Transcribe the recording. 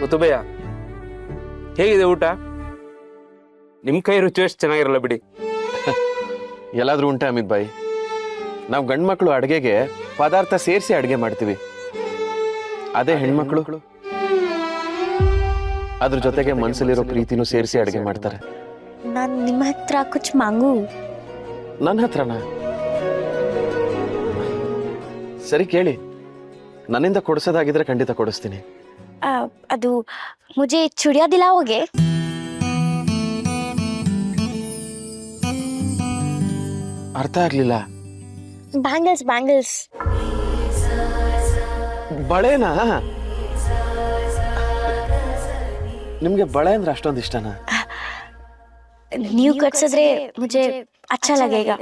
ಮುತ್ತುಬಯ್ಯ, ಹೇಗಿದೆ ಊಟ? ನಿಮ್ ಕೈ ರುಚಿ ಅಷ್ಟು ಚೆನ್ನಾಗಿರಲ್ಲ ಬಿಡಿ. ಎಲ್ಲಾದ್ರೂ ಉಂಟೆ ಅಮಿತ್ ಬಾಯಿ? ನಾವು ಗಂಡು ಮಕ್ಕಳು ಅಡುಗೆಗೆ ಪದಾರ್ಥ ಸೇರಿಸಿ ಅಡುಗೆ ಮಾಡ್ತೀವಿ. ಅದೇ ಹೆಣ್ಮಕ್ಳು ಅದ್ರ ಜೊತೆಗೆ ಮನಸ್ಸಲ್ಲಿರೋ ಪ್ರೀತಿನೂ ಸೇರಿಸಿ ಅಡುಗೆ ಮಾಡ್ತಾರೆ. ನಾನು ನಿಮ್ಮ ಹತ್ರ ಕುಚ್ ಮಾಂಗು. ನನ್ನ ಹತ್ರನಾ? ಸರಿ ಕೇಳಿ, ನನ್ನಿಂದ ಕೊಡಿಸೋದಾಗಿದ್ರೆ ಖಂಡಿತ ಕೊಡಿಸ್ತೀನಿ. ಅದು ಮುಜೆ ಚುಡಿಯಾ ದಿಲಾವೋಗೆ. ಅರ್ಥ ಆಗ್ಲಿಲ್ಲ. Bangles bangles. ಬಳೆನಾ? ನಿಮ್ಗೆ ಬಳೆ ಅಂದ್ರೆ ಅಷ್ಟೊಂದು ಇಷ್ಟನಾ? ನೀವು ಕಟ್ಸಿದ್ರೆ ಮುಜೆ ಅಚ್ಚಾ ಲಗೇಗಾ.